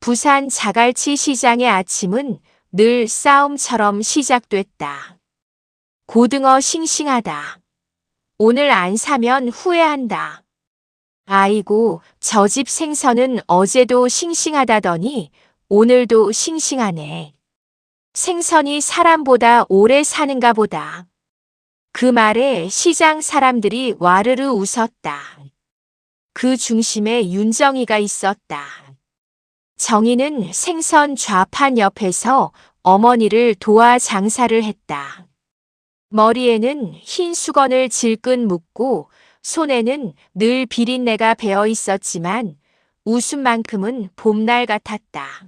부산 자갈치 시장의 아침은 늘 싸움처럼 시작됐다. 고등어 싱싱하다. 오늘 안 사면 후회한다. 아이고, 저 집 생선은 어제도 싱싱하다더니 오늘도 싱싱하네. 생선이 사람보다 오래 사는가 보다. 그 말에 시장 사람들이 와르르 웃었다. 그 중심에 윤정이가 있었다. 정이는 생선 좌판 옆에서 어머니를 도와 장사를 했다. 머리에는 흰 수건을 질끈 묶고 손에는 늘 비린내가 배어 있었지만 웃음만큼은 봄날 같았다.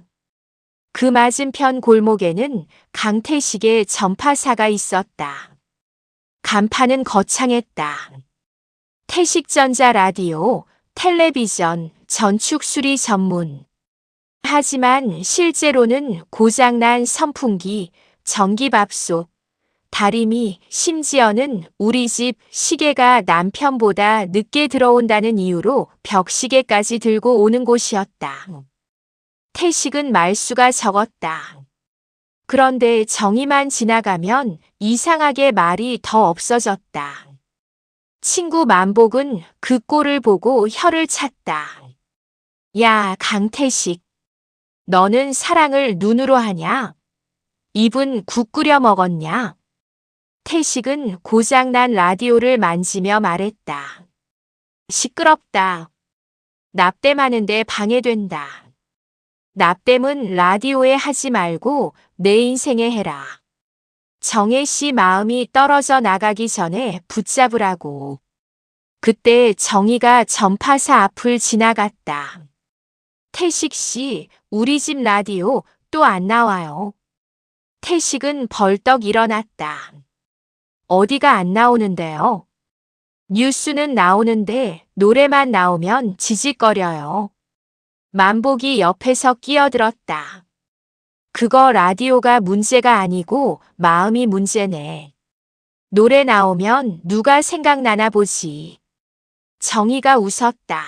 그 맞은편 골목에는 강태식의 전파사가 있었다. 간판은 거창했다. 태식전자 라디오, 텔레비전, 전축 수리 전문. 하지만 실제로는 고장난 선풍기, 전기밥솥, 다리미, 심지어는 우리 집 시계가 남편보다 늦게 들어온다는 이유로 벽시계까지 들고 오는 곳이었다. 태식은 말수가 적었다. 그런데 정이만 지나가면 이상하게 말이 더 없어졌다. 친구 만복은 그 꼴을 보고 혀를 찼다. 야, 강태식. 너는 사랑을 눈으로 하냐? 입은 국 끓여 먹었냐? 태식은 고장난 라디오를 만지며 말했다. 시끄럽다. 납땜하는데 방해된다. 납땜은 라디오에 하지 말고 내 인생에 해라. 정혜 씨 마음이 떨어져 나가기 전에 붙잡으라고. 그때 정희가 전파사 앞을 지나갔다. 태식 씨, 우리 집 라디오 또 안 나와요. 태식은 벌떡 일어났다. 어디가 안 나오는데요? 뉴스는 나오는데 노래만 나오면 지직거려요. 만복이 옆에서 끼어들었다. 그거 라디오가 문제가 아니고 마음이 문제네. 노래 나오면 누가 생각나나 보지. 정희가 웃었다.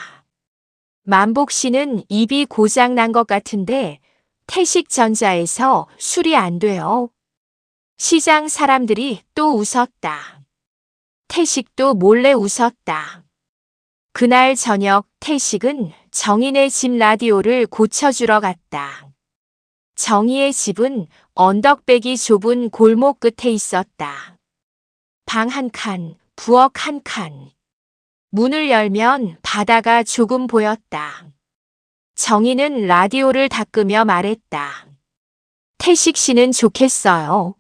만복 씨는 입이 고장난 것 같은데 태식전자에서 술이 안 돼요. 시장 사람들이 또 웃었다. 태식도 몰래 웃었다. 그날 저녁 태식은 정인의 집 라디오를 고쳐주러 갔다. 정희의 집은 언덕배기 좁은 골목 끝에 있었다. 방 한 칸, 부엌 한 칸. 문을 열면 바다가 조금 보였다. 정희는 라디오를 닦으며 말했다. 태식 씨는 좋겠어요.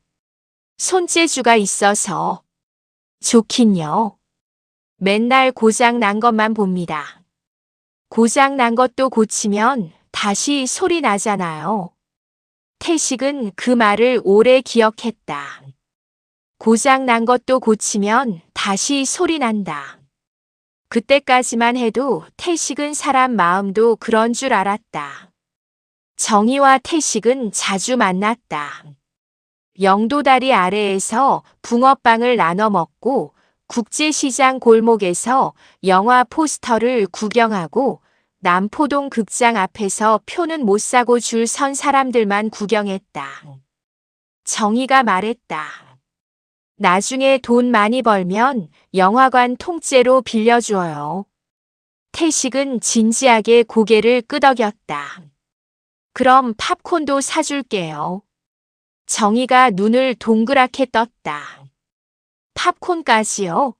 손재주가 있어서. 좋긴요. 맨날 고장 난 것만 봅니다. 고장 난 것도 고치면 다시 소리 나잖아요. 태식은 그 말을 오래 기억했다. 고장 난 것도 고치면 다시 소리 난다. 그때까지만 해도 태식은 사람 마음도 그런 줄 알았다. 정희와 태식은 자주 만났다. 영도다리 아래에서 붕어빵을 나눠 먹고 국제시장 골목에서 영화 포스터를 구경하고 남포동 극장 앞에서 표는 못 사고 줄 선 사람들만 구경했다. 정희가 말했다. 나중에 돈 많이 벌면 영화관 통째로 빌려줘요. 태식은 진지하게 고개를 끄덕였다. 그럼 팝콘도 사줄게요. 정희가 눈을 동그랗게 떴다. 팝콘까지요?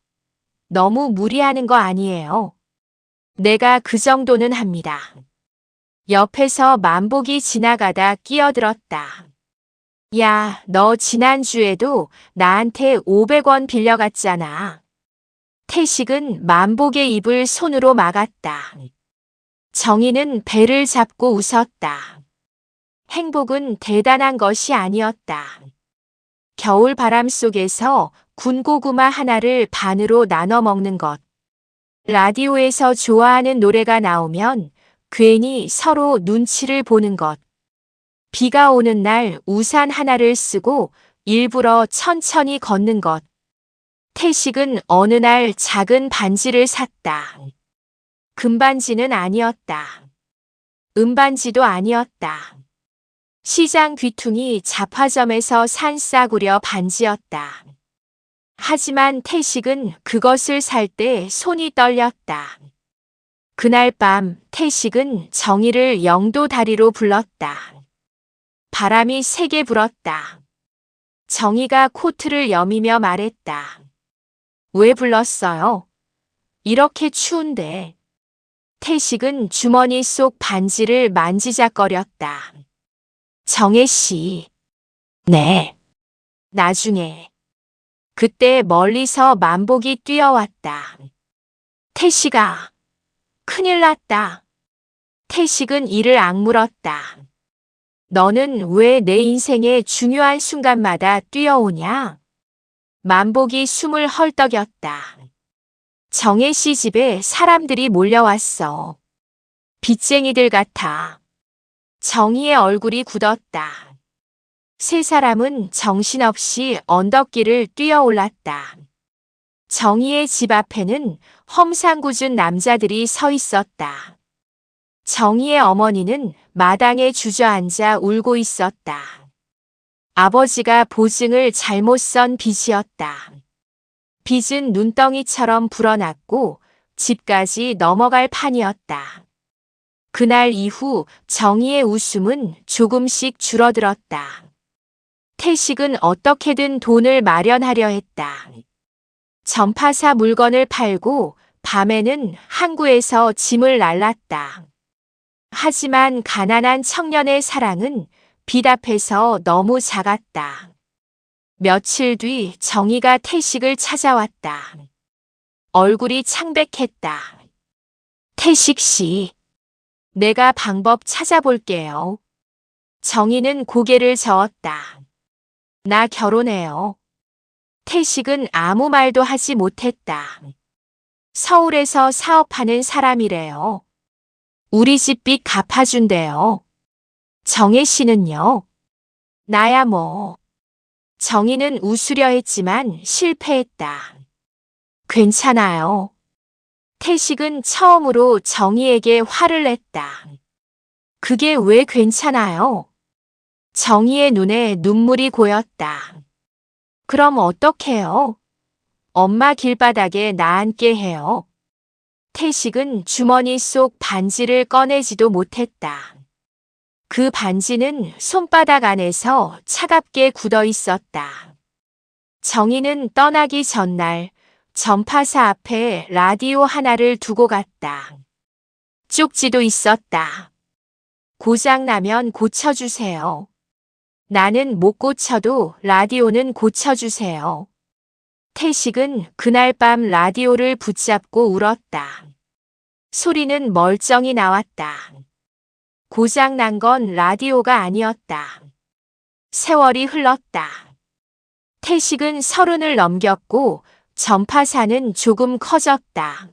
너무 무리하는 거 아니에요? 내가 그 정도는 합니다. 옆에서 만복이 지나가다 끼어들었다. 야, 너 지난주에도 나한테 500원 빌려갔잖아. 태식은 만복의 입을 손으로 막았다. 정희는 배를 잡고 웃었다. 행복은 대단한 것이 아니었다. 겨울 바람 속에서 군고구마 하나를 반으로 나눠 먹는 것. 라디오에서 좋아하는 노래가 나오면 괜히 서로 눈치를 보는 것. 비가 오는 날 우산 하나를 쓰고 일부러 천천히 걷는 것. 태식은 어느 날 작은 반지를 샀다. 금반지는 아니었다. 은반지도 아니었다. 시장 귀퉁이 잡화점에서 산 싸구려 반지였다. 하지만 태식은 그것을 살 때 손이 떨렸다. 그날 밤 태식은 정희를 영도 다리로 불렀다. 바람이 세게 불었다. 정희가 코트를 여미며 말했다. 왜 불렀어요? 이렇게 추운데. 태식은 주머니 속 반지를 만지작거렸다. 정혜 씨. 네. 나중에. 그때 멀리서 만복이 뛰어왔다. 태식아. 큰일 났다. 태식은 이를 악물었다. 너는 왜 내 인생의 중요한 순간마다 뛰어오냐? 만복이 숨을 헐떡였다. 정혜 씨 집에 사람들이 몰려왔어. 빚쟁이들 같아. 정희의 얼굴이 굳었다. 세 사람은 정신없이 언덕길을 뛰어올랐다. 정희의 집 앞에는 험상궂은 남자들이 서 있었다. 정희의 어머니는 마당에 주저앉아 울고 있었다. 아버지가 보증을 잘못 선 빚이었다. 빚은 눈덩이처럼 불어났고 집까지 넘어갈 판이었다. 그날 이후 정희의 웃음은 조금씩 줄어들었다. 태식은 어떻게든 돈을 마련하려 했다. 전파사 물건을 팔고 밤에는 항구에서 짐을 날랐다. 하지만 가난한 청년의 사랑은 빚 앞에서 너무 작았다. 며칠 뒤 정희가 태식을 찾아왔다. 얼굴이 창백했다. 태식 씨, 내가 방법 찾아볼게요. 정희는 고개를 저었다. 나 결혼해요. 태식은 아무 말도 하지 못했다. 서울에서 사업하는 사람이래요. 우리 집 빚 갚아준대요. 정혜 씨는요? 나야 뭐. 정희는 웃으려 했지만 실패했다. 괜찮아요. 태식은 처음으로 정희에게 화를 냈다. 그게 왜 괜찮아요? 정희의 눈에 눈물이 고였다. 그럼 어떡해요? 엄마 길바닥에 나앉게 해요. 태식은 주머니 속 반지를 꺼내지도 못했다. 그 반지는 손바닥 안에서 차갑게 굳어 있었다. 정희는 떠나기 전날 전파사 앞에 라디오 하나를 두고 갔다. 쪽지도 있었다. 고장나면 고쳐주세요. 나는 못 고쳐도 라디오는 고쳐주세요. 태식은 그날 밤 라디오를 붙잡고 울었다. 소리는 멀쩡히 나왔다. 고장난 건 라디오가 아니었다. 세월이 흘렀다. 태식은 30을 넘겼고 전파사는 조금 커졌다.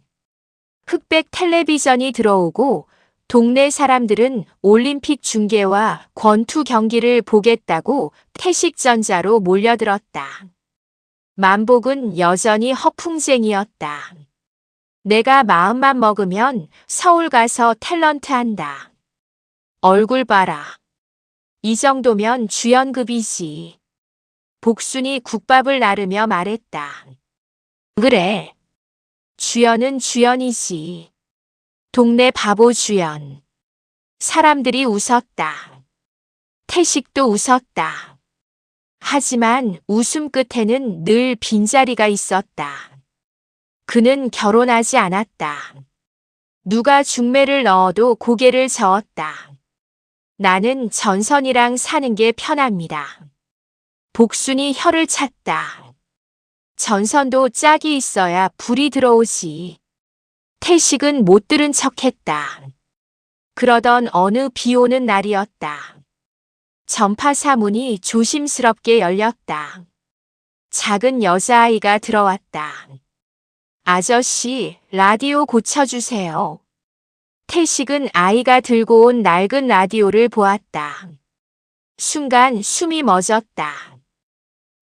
흑백 텔레비전이 들어오고 동네 사람들은 올림픽 중계와 권투 경기를 보겠다고 태식전자로 몰려들었다. 만복은 여전히 허풍쟁이였다. 내가 마음만 먹으면 서울 가서 탤런트 한다. 얼굴 봐라. 이 정도면 주연급이지. 복순이 국밥을 나르며 말했다. 그래. 주연은 주연이지. 동네 바보 주연. 사람들이 웃었다. 태식도 웃었다. 하지만 웃음 끝에는 늘 빈자리가 있었다. 그는 결혼하지 않았다. 누가 중매를 넣어도 고개를 저었다. 나는 전선이랑 사는 게 편합니다. 복순이 혀를 찼다. 전선도 짝이 있어야 불이 들어오지. 태식은 못 들은 척했다. 그러던 어느 비 오는 날이었다. 전파사 문이 조심스럽게 열렸다. 작은 여자아이가 들어왔다. 아저씨, 라디오 고쳐주세요. 태식은 아이가 들고 온 낡은 라디오를 보았다. 순간 숨이 멎었다.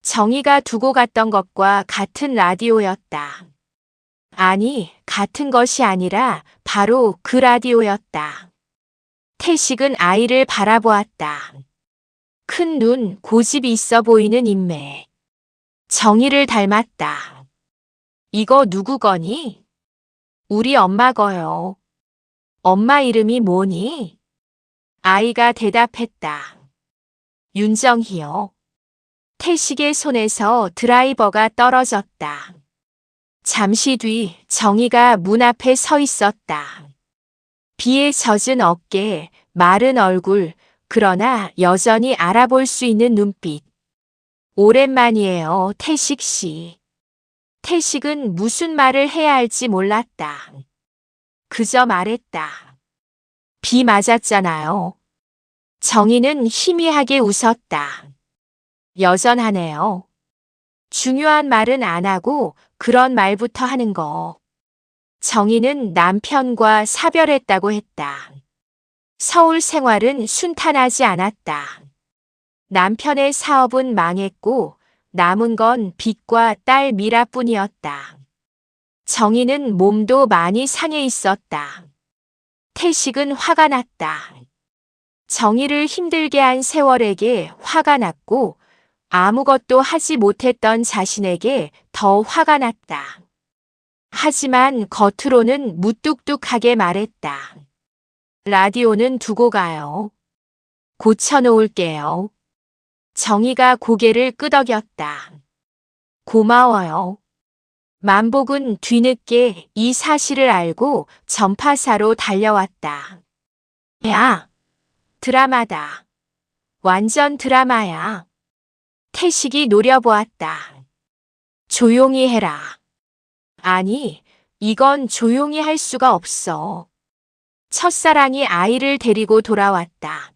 정희가 두고 갔던 것과 같은 라디오였다. 아니, 같은 것이 아니라 바로 그 라디오였다. 태식은 아이를 바라보았다. 큰 눈, 고집이 있어 보이는 인매. 정희를 닮았다. 이거 누구 거니? 우리 엄마 거요. 엄마 이름이 뭐니? 아이가 대답했다. 윤정희요. 태식의 손에서 드라이버가 떨어졌다. 잠시 뒤 정희가 문 앞에 서 있었다. 비에 젖은 어깨, 마른 얼굴, 그러나 여전히 알아볼 수 있는 눈빛. 오랜만이에요, 태식 씨. 태식은 무슨 말을 해야 할지 몰랐다. 그저 말했다. 비 맞았잖아요. 정희는 희미하게 웃었다. 여전하네요. 중요한 말은 안 하고 그런 말부터 하는 거. 정희는 남편과 사별했다고 했다. 서울 생활은 순탄하지 않았다. 남편의 사업은 망했고 남은 건 빚과 딸 미라뿐이었다. 정희는 몸도 많이 상해 있었다. 태식은 화가 났다. 정희를 힘들게 한 세월에게 화가 났고 아무것도 하지 못했던 자신에게 더 화가 났다. 하지만 겉으로는 무뚝뚝하게 말했다. 라디오는 두고 가요. 고쳐놓을게요. 정희가 고개를 끄덕였다. 고마워요. 만복은 뒤늦게 이 사실을 알고 전파사로 달려왔다. 야, 드라마다. 완전 드라마야. 태식이 노려보았다. 조용히 해라. 아니, 이건 조용히 할 수가 없어. 첫사랑이 아이를 데리고 돌아왔다.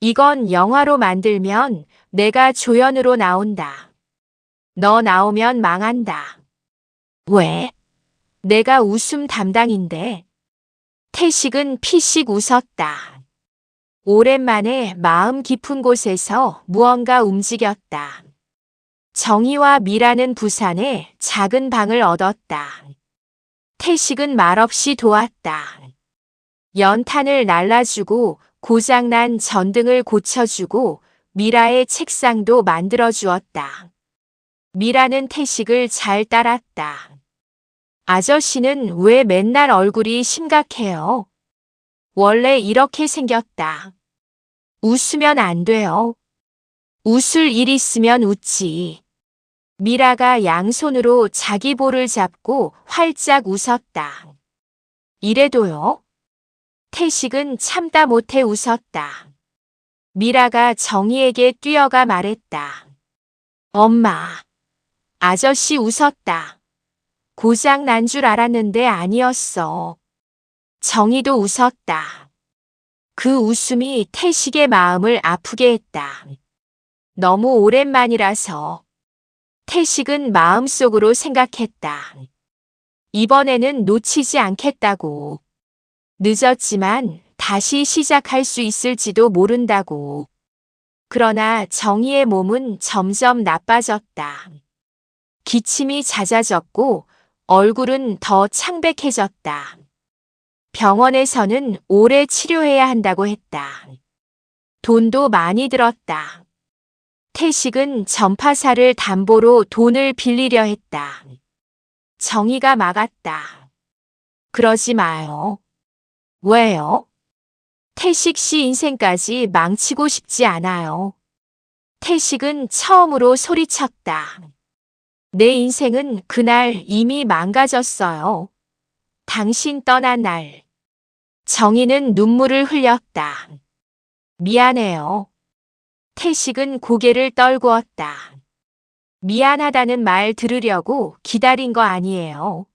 이건 영화로 만들면 내가 조연으로 나온다. 너 나오면 망한다. 왜? 내가 웃음 담당인데. 태식은 피식 웃었다. 오랜만에 마음 깊은 곳에서 무언가 움직였다. 정희와 미라는 부산에 작은 방을 얻었다. 태식은 말없이 도왔다. 연탄을 날라주고 고장난 전등을 고쳐주고 미라의 책상도 만들어주었다. 미라는 태식을 잘 따랐다. 아저씨는 왜 맨날 얼굴이 심각해요? 원래 이렇게 생겼다. 웃으면 안 돼요. 웃을 일 있으면 웃지. 미라가 양손으로 자기 볼을 잡고 활짝 웃었다. 이래도요? 태식은 참다 못해 웃었다. 미라가 정희에게 뛰어가 말했다. 엄마, 아저씨 웃었다. 고장 난 줄 알았는데 아니었어. 정희도 웃었다. 그 웃음이 태식의 마음을 아프게 했다. 너무 오랜만이라서. 태식은 마음속으로 생각했다. 이번에는 놓치지 않겠다고. 늦었지만 다시 시작할 수 있을지도 모른다고. 그러나 정희의 몸은 점점 나빠졌다. 기침이 잦아졌고 얼굴은 더 창백해졌다. 병원에서는 오래 치료해야 한다고 했다. 돈도 많이 들었다. 태식은 전파사를 담보로 돈을 빌리려 했다. 정희가 막았다. 그러지 마요. 왜요? 태식 씨 인생까지 망치고 싶지 않아요. 태식은 처음으로 소리쳤다. 내 인생은 그날 이미 망가졌어요. 당신 떠난 날. 정희는 눈물을 흘렸다. 미안해요. 태식은 고개를 떨구었다. 미안하다는 말 들으려고 기다린 거 아니에요.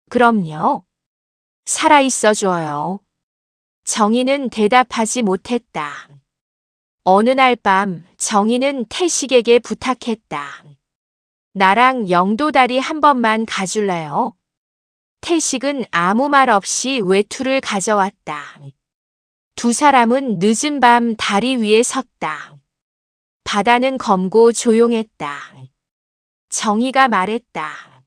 그럼요. 살아있어 줘요. 정희는 대답하지 못했다. 어느 날 밤 정희는 태식에게 부탁했다. 나랑 영도다리 한 번만 가줄래요? 태식은 아무 말 없이 외투를 가져왔다. 두 사람은 늦은 밤 다리 위에 섰다. 바다는 검고 조용했다. 정희가 말했다.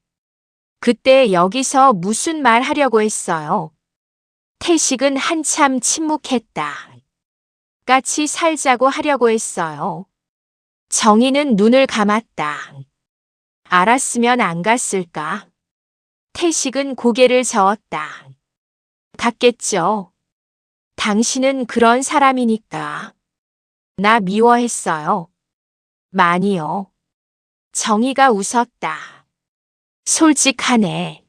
그때 여기서 무슨 말 하려고 했어요? 태식은 한참 침묵했다. 같이 살자고 하려고 했어요. 정희는 눈을 감았다. 알았으면 안 갔을까? 태식은 고개를 저었다. 갔겠죠. 당신은 그런 사람이니까. 나 미워했어요. 많이요. 정희가 웃었다. 솔직하네.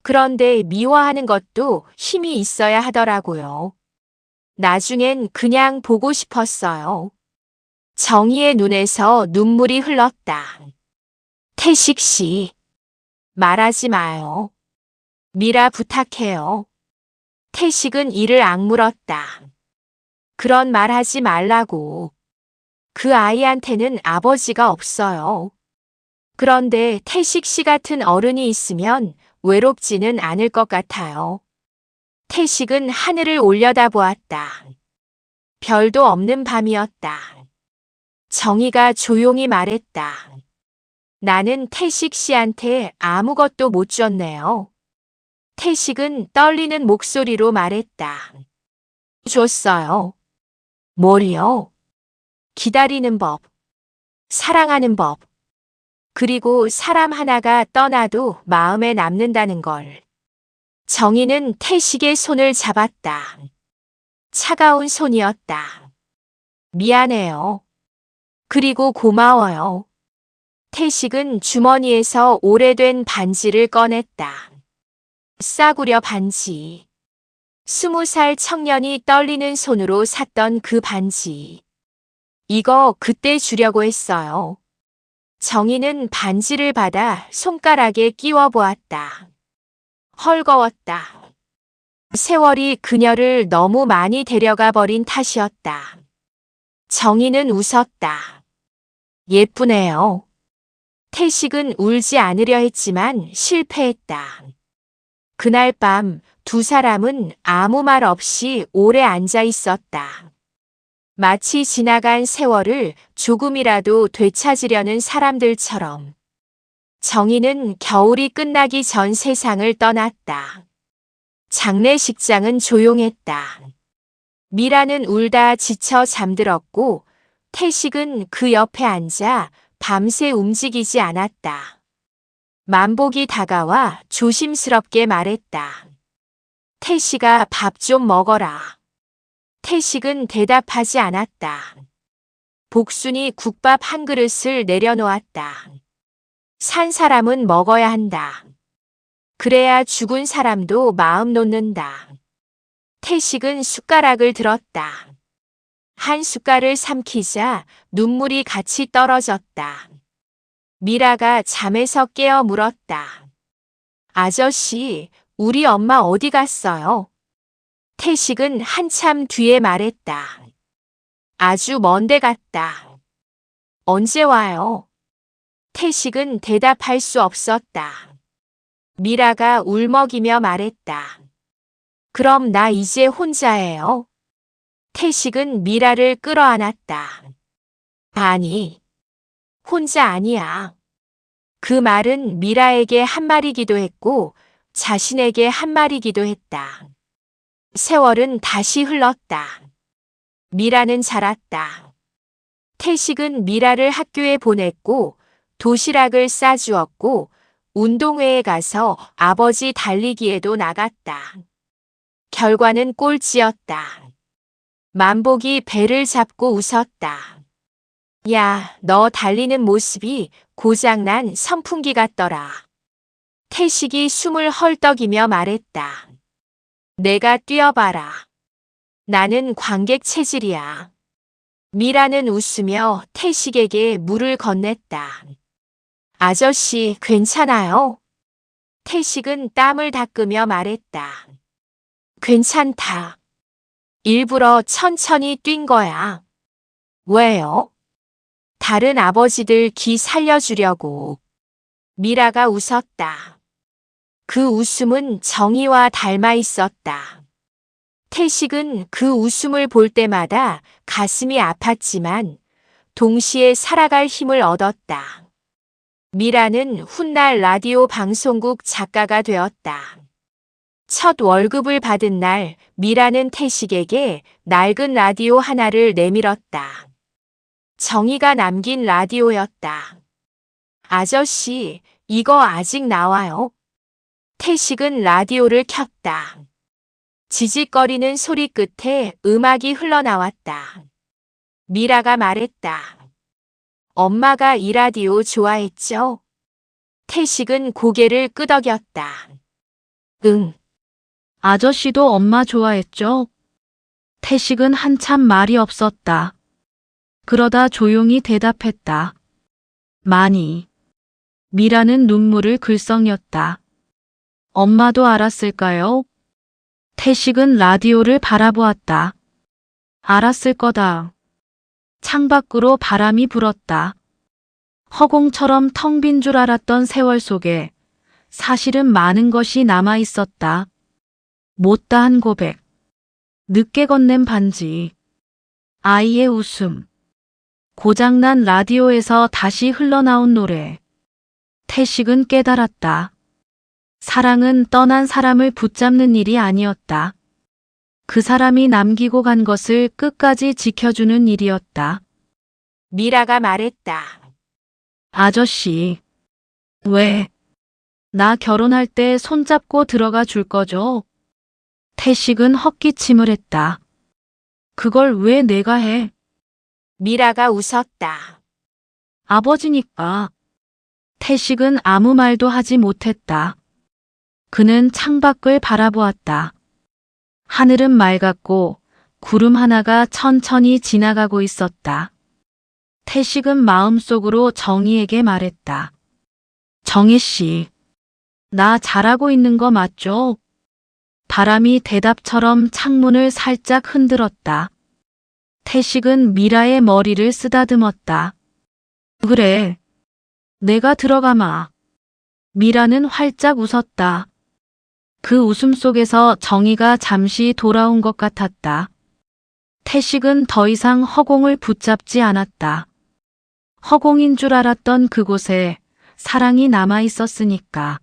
그런데 미워하는 것도 힘이 있어야 하더라고요. 나중엔 그냥 보고 싶었어요. 정희의 눈에서 눈물이 흘렀다. 태식 씨, 말하지 마요. 미라 부탁해요. 태식은 이를 악물었다. 그런 말 하지 말라고. 그 아이한테는 아버지가 없어요. 그런데 태식 씨 같은 어른이 있으면 외롭지는 않을 것 같아요. 태식은 하늘을 올려다보았다. 별도 없는 밤이었다. 정희가 조용히 말했다. 나는 태식 씨한테 아무것도 못 줬네요. 태식은 떨리는 목소리로 말했다. 줬어요. 뭘요? 기다리는 법, 사랑하는 법, 그리고 사람 하나가 떠나도 마음에 남는다는 걸. 정희는 태식의 손을 잡았다. 차가운 손이었다. 미안해요. 그리고 고마워요. 태식은 주머니에서 오래된 반지를 꺼냈다. 싸구려 반지. 20살 청년이 떨리는 손으로 샀던 그 반지. 이거 그때 주려고 했어요. 정희는 반지를 받아 손가락에 끼워 보았다. 헐거웠다. 세월이 그녀를 너무 많이 데려가 버린 탓이었다. 정희는 웃었다. 예쁘네요. 태식은 울지 않으려 했지만 실패했다. 그날 밤 두 사람은 아무 말 없이 오래 앉아 있었다. 마치 지나간 세월을 조금이라도 되찾으려는 사람들처럼. 정희는 겨울이 끝나기 전 세상을 떠났다. 장례식장은 조용했다. 미라는 울다 지쳐 잠들었고 태식은 그 옆에 앉아 밤새 움직이지 않았다. 만복이 다가와 조심스럽게 말했다. 태식아, 밥 좀 먹어라. 태식은 대답하지 않았다. 복순이 국밥 한 그릇을 내려놓았다. 산 사람은 먹어야 한다. 그래야 죽은 사람도 마음 놓는다. 태식은 숟가락을 들었다. 한 숟갈을 삼키자 눈물이 같이 떨어졌다. 미라가 잠에서 깨어 물었다. 아저씨, 우리 엄마 어디 갔어요? 태식은 한참 뒤에 말했다. 아주 먼데 갔다. 언제 와요? 태식은 대답할 수 없었다. 미라가 울먹이며 말했다. 그럼 나 이제 혼자예요. 태식은 미라를 끌어안았다. 아니, 혼자 아니야. 그 말은 미라에게 한 말이기도 했고 자신에게 한 말이기도 했다. 세월은 다시 흘렀다. 미라는 자랐다. 태식은 미라를 학교에 보냈고 도시락을 싸주었고 운동회에 가서 아버지 달리기에도 나갔다. 결과는 꼴찌였다. 만복이 배를 잡고 웃었다. 야, 너 달리는 모습이 고장난 선풍기 같더라. 태식이 숨을 헐떡이며 말했다. 내가 뛰어봐라. 나는 관객 체질이야. 미라는 웃으며 태식에게 물을 건넸다. 아저씨, 괜찮아요? 태식은 땀을 닦으며 말했다. 괜찮다. 일부러 천천히 뛴 거야. 왜요? 다른 아버지들 기 살려주려고. 미라가 웃었다. 그 웃음은 정희와 닮아 있었다. 태식은 그 웃음을 볼 때마다 가슴이 아팠지만 동시에 살아갈 힘을 얻었다. 미라는 훗날 라디오 방송국 작가가 되었다. 첫 월급을 받은 날 미라는 태식에게 낡은 라디오 하나를 내밀었다. 정희가 남긴 라디오였다. 아저씨, 이거 아직 나와요? 태식은 라디오를 켰다. 지직거리는 소리 끝에 음악이 흘러나왔다. 미라가 말했다. 엄마가 이 라디오 좋아했죠? 태식은 고개를 끄덕였다. 응. 아저씨도 엄마 좋아했죠? 태식은 한참 말이 없었다. 그러다 조용히 대답했다. 많이. 미라는 눈물을 글썽였다. 엄마도 알았을까요? 태식은 라디오를 바라보았다. 알았을 거다. 창밖으로 바람이 불었다. 허공처럼 텅 빈 줄 알았던 세월 속에 사실은 많은 것이 남아 있었다. 못다한 고백, 늦게 건넨 반지, 아이의 웃음, 고장난 라디오에서 다시 흘러나온 노래. 태식은 깨달았다. 사랑은 떠난 사람을 붙잡는 일이 아니었다. 그 사람이 남기고 간 것을 끝까지 지켜주는 일이었다. 미라가 말했다. 아저씨, 왜? 나 결혼할 때 손잡고 들어가 줄 거죠? 태식은 헛기침을 했다. 그걸 왜 내가 해? 미라가 웃었다. 아버지니까. 태식은 아무 말도 하지 못했다. 그는 창밖을 바라보았다. 하늘은 맑았고 구름 하나가 천천히 지나가고 있었다. 태식은 마음속으로 정희에게 말했다. 정희 씨, 나 잘하고 있는 거 맞죠? 바람이 대답처럼 창문을 살짝 흔들었다. 태식은 미라의 머리를 쓰다듬었다. 그래, 내가 들어가마. 미라는 활짝 웃었다. 그 웃음 속에서 정희가 잠시 돌아온 것 같았다. 태식은 더 이상 허공을 붙잡지 않았다. 허공인 줄 알았던 그곳에 사랑이 남아 있었으니까.